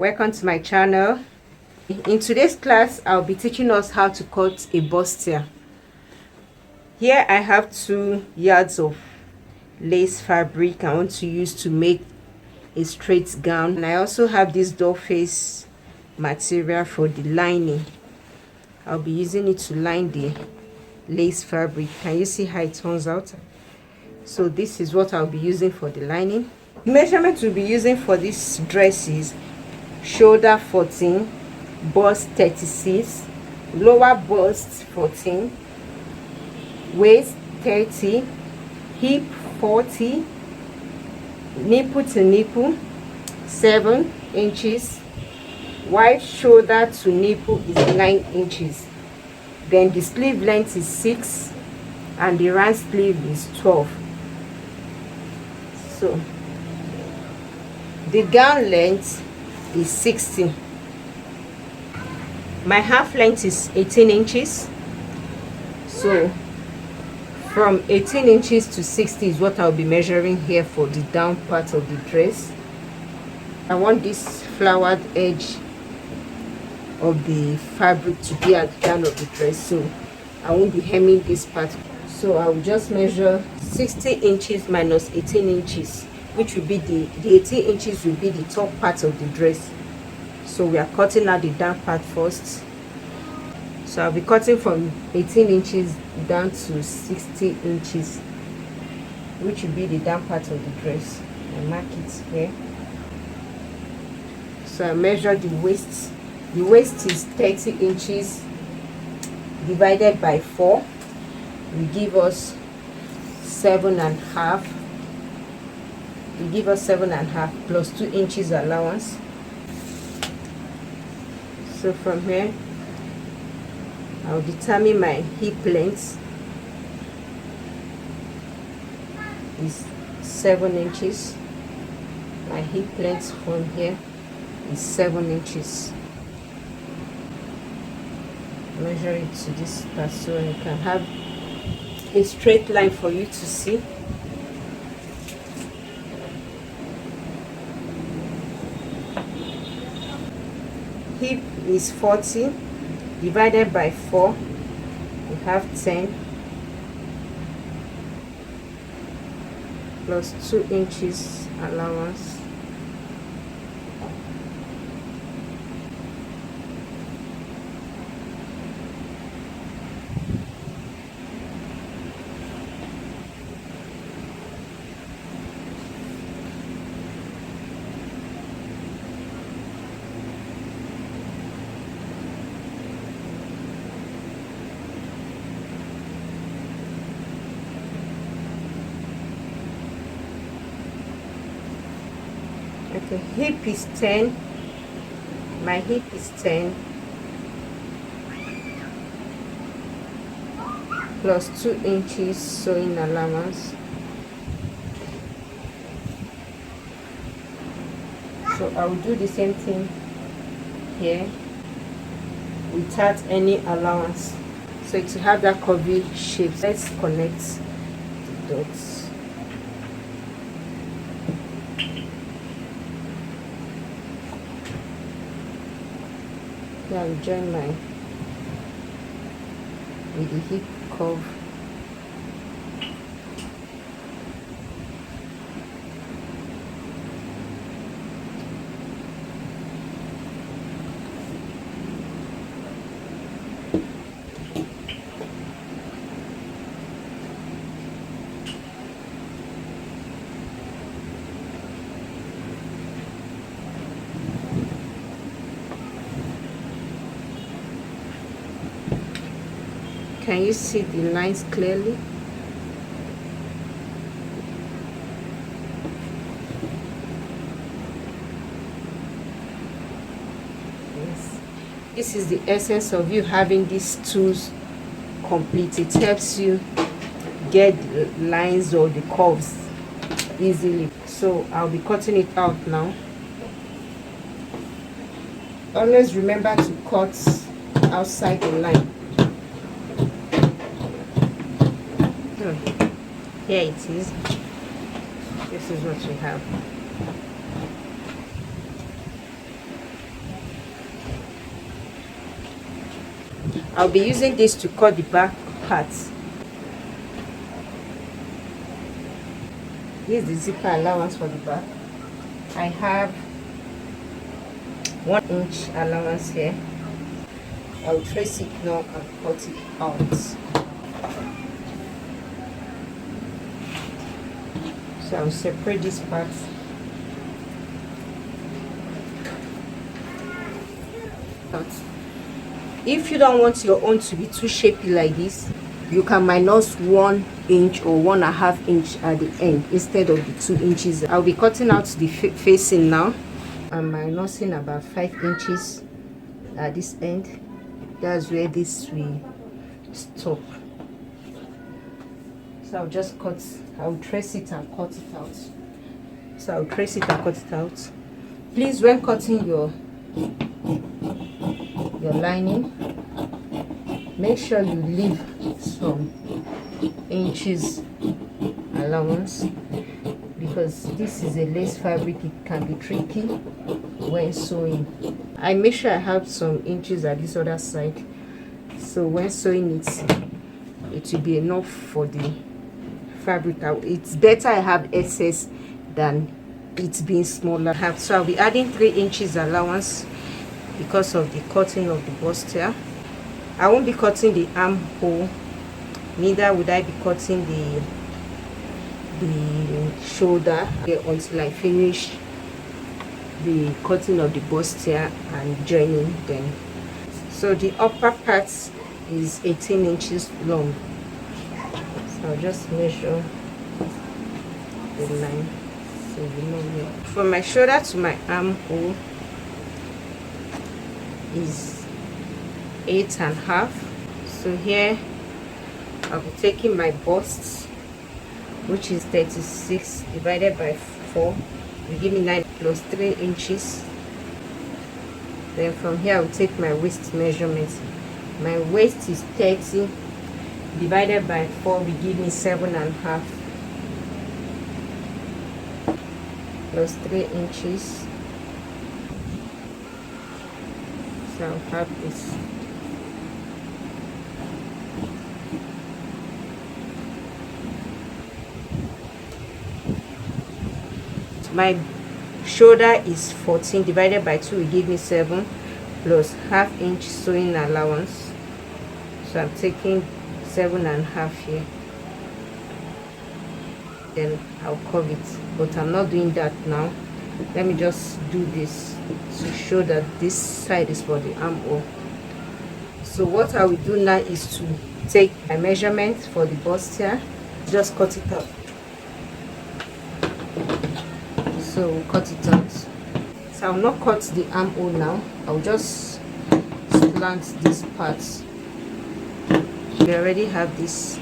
Welcome to my channel. In today's class, I'll be teaching us how to cut a bustier. Here I have 2 yards of lace fabric I want to use to make a straight gown, and I also have this doll face material for the lining. I'll be using it to line the lace fabric. Can you see how it turns out? So this is what I'll be using for the lining. The measurement we'll be using for this dress is shoulder 14, bust 36, lower bust 14, waist 30, hip 40, nipple to nipple 7 inches, wide shoulder to nipple is 9 inches. Then the sleeve length is 6 and the round sleeve is 12. So the gown length is 60. My half length is 18 inches. So from 18 inches to 60 is what I'll be measuring here for the down part of the dress. I want this flowered edge of the fabric to be at the down of the dress, so I won't be hemming this part. So I will just measure 60 inches minus 18 inches, which will be the 18 inches will be the top part of the dress. So we are cutting out the down part first. So I'll be cutting from 18 inches down to 60 inches, which will be the down part of the dress. I mark it here. So I measure the waist. The waist is 30 inches divided by 4 will give us 7.5. Will give us 7.5 plus 2 inches allowance. So from here I'll determine my hip length is 7 inches. My hip length from here is 7 inches. Measure it to this part so you can have a straight line for you to see. Hip is 40 divided by 4, we have 10 plus 2 inches allowance. Okay, hip is 10. My hip is 10 plus 2 inches sewing allowance. So I will do the same thing here without any allowance, so to have that curvy shape. Let's connect the dots. Now I will join my with the hip curve. Can you see the lines clearly? Yes. This is the essence of you having these tools complete. It helps you get the lines or the curves easily. So I'll be cutting it out now. Always remember to cut outside the line. Here it is. This is what we have. I'll be using this to cut the back parts. This is the zipper allowance for the back. I have 1 inch allowance here. I'll trace it now and cut it out. So I'll separate this part. If you don't want your own to be too shapy like this, you can minus 1 inch or 1.5 inch at the end instead of the 2 inches. I'll be cutting out the facing now. I'm minusing about 5 inches at this end. That's where this will stop. So I'll just cut, I'll trace it and cut it out. So I'll trace it and cut it out. Please, when cutting your lining, make sure you leave some inches allowance, because this is a lace fabric. It can be tricky when sewing. I make sure I have some inches at this other side, so when sewing it will be enough for the fabric. It's better I have excess than it being smaller. So I'll be adding 3 inches allowance because of the cutting of the bustier. I won't be cutting the armhole, neither would I be cutting the shoulder until I finish the cutting of the bustier and joining them. So the upper part is 18 inches long. So I'll just measure the line so you know where. From my shoulder to my armhole is 8.5. So here I'll be taking my bust, which is 36 divided by 4 will give me 9 plus 3 inches. Then from here I'll take my waist measurement. My waist is 30 divided by 4 will give me 7.5 plus 3 inches. So I'll have this. My shoulder is 14 divided by 2 will give me 7 plus ½ inch sewing allowance. So I'm taking 7.5 here. Then I'll curve it, but I'm not doing that now. Let me just do this to show that this side is for the armhole. So what I will do now is to take my measurement for the bustier, just cut it out. So we'll cut it out. So I'll not cut the armhole now. I'll just slant these parts. We already have this.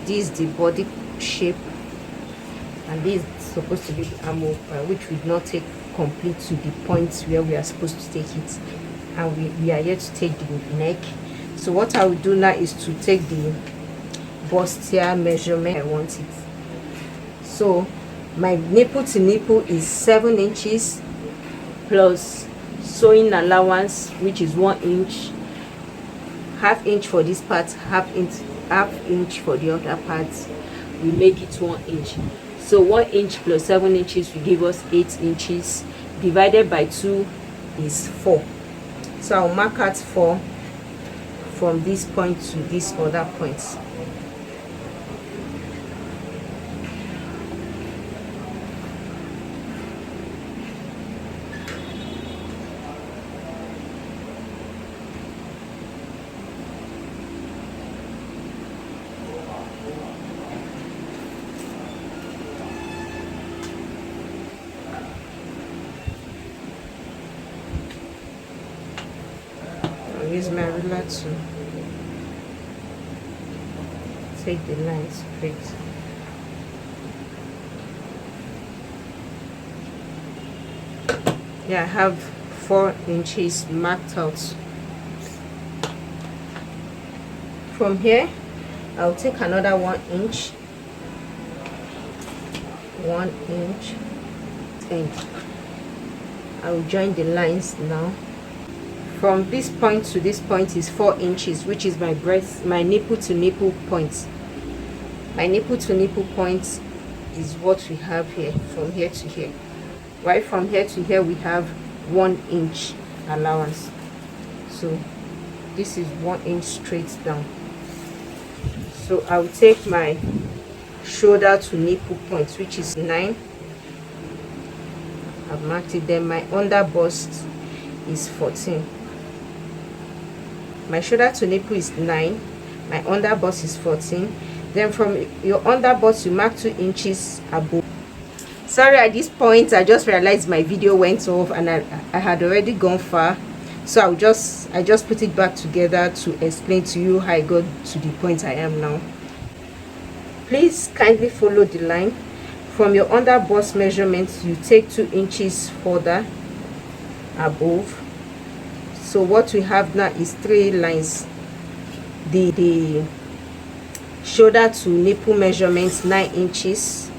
This is the body shape, and this is supposed to be the armhole, which will not take complete to the points where we are supposed to take it, and we are yet to take the neck. So what I will do now is to take the bustier measurement. I want it. So my nipple to nipple is 7 inches plus sewing allowance, which is 1 inch, ½ inch for this part, half inch for the other parts. We make it 1 inch. So 1 inch plus 7 inches will give us 8 inches. Divided by 2 is 4. So I'll mark out 4 from this point to this other point. Use my ruler to take the line straight. Yeah, I have 4 inches marked out. From here I'll take another 1 inch, 1 inch, and I'll join the lines now. From this point to this point is 4 inches, which is my breast, my nipple to nipple point. My nipple to nipple point is what we have here, from here to here. Right from here to here we have 1 inch allowance. So this is 1 inch straight down. So I will take my shoulder to nipple point, which is 9. I've marked it. Then my under bust is 14. My shoulder to nipple is 9, my under bust is 14. Then from your under bust you mark 2 inches above. Sorry, at this point I just realized my video went off and I had already gone far, so I just put it back together to explain to you how I got to the point I am now. Please kindly follow the line. From your under bust measurements you take 2 inches further above. So what we have now is 3 lines. The shoulder to nipple measurements 9 inches.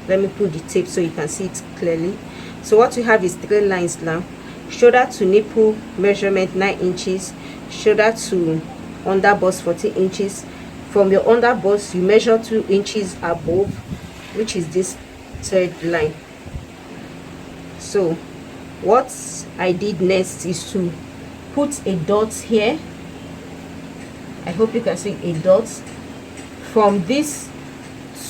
Let me put the tape so you can see it clearly. So what we have is 3 lines now. Shoulder to nipple measurement 9 inches, shoulder to under bust 14 inches. From your under bust you measure 2 inches above, which is this 3rd line. So what I did next is to put a dot here. I hope you can see a dot. From this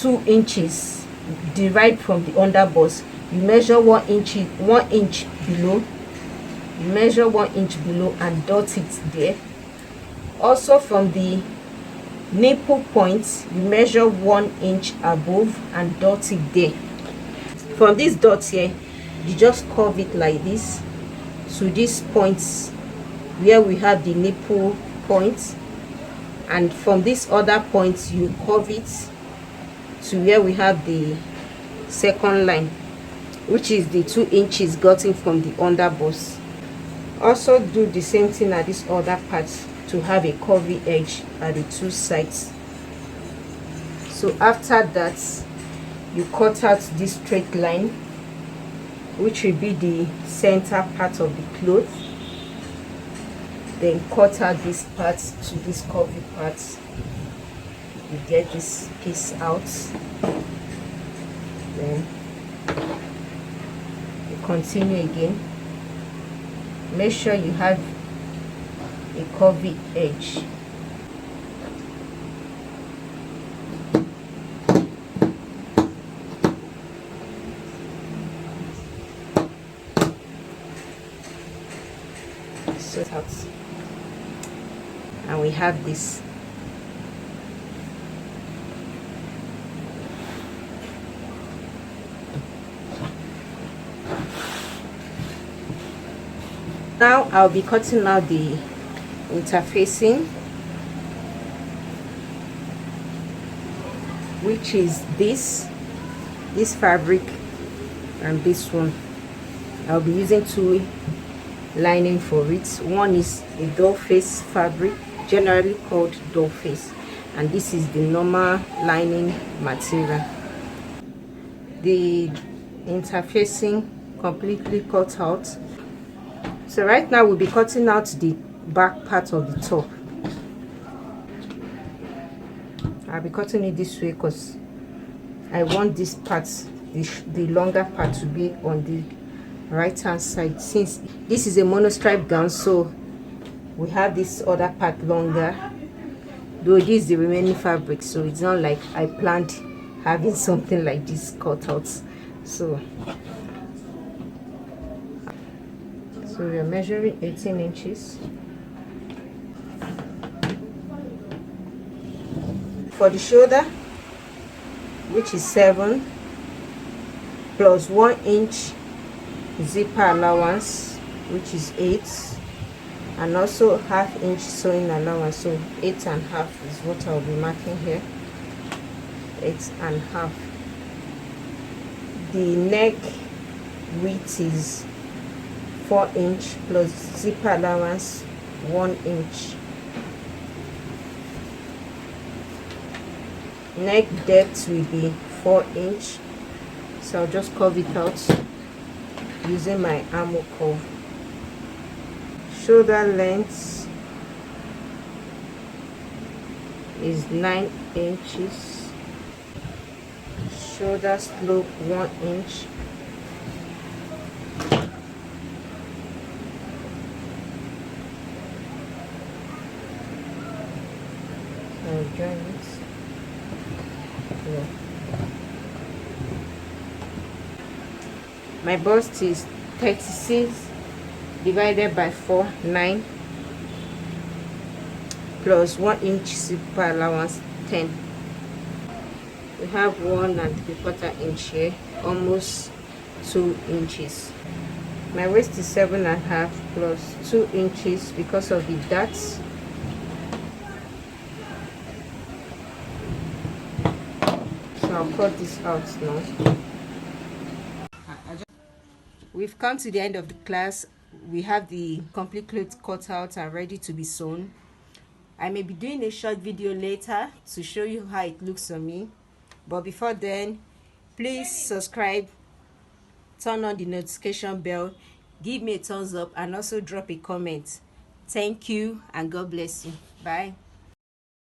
2 inches derived from the under bust, you measure 1 inch below. You measure 1 inch below and dot it there. Also from the nipple point you measure 1 inch above and dot it there. From this dot here you just curve it like this to this points where we have the nipple point, and from this other point you curve it to where we have the 2nd line, which is the 2 inches gotten from the under bust. Also do the same thing at this other part to have a curvy edge at the 2 sides. So after that you cut out this straight line, which will be the center part of the cloth. Then cut out this part to this curvy part. You get this piece out. Then you continue again. Make sure you have a curvy edge. So out. And we have this. Now I'll be cutting out the interfacing, which is this fabric and this one. I'll be using 2 lining for it. One is a doll face fabric, generally called doll face, and this is the normal lining material. The interfacing completely cut out. So right now we'll be cutting out the back part of the top. I'll be cutting it this way because I want this part, the longer part, to be on the right hand side. Since this is a monostripe gown, so we have this other part longer, though this is the remaining fabric, so it's not like I planned having something like this cut out. So we are measuring 18 inches for the shoulder, which is 7 plus 1 inch zipper allowance, which is 8, and also ½ inch sewing allowance. So 8.5 is what I'll be marking here. 8.5. The neck width is 4 inch plus zipper allowance 1 inch. Neck depth will be 4 inch, so I'll just curve it out using my armhole curve. Shoulder length is 9 inches. Shoulder slope 1 inch. So join it. Yeah. My bust is 36 divided by 4, 9, plus 1 inch super allowance, 10. We have 1 3/4 inch here, almost 2 inches. My waist is 7.5 plus 2 inches because of the darts. So I'll cut this out now. We've come to the end of the class. We have the complete clothes cut out and ready to be sewn. I may be doing a short video later to show you how it looks on me, but before then, please subscribe, turn on the notification bell, give me a thumbs up, and also drop a comment. Thank you and God bless you. Bye.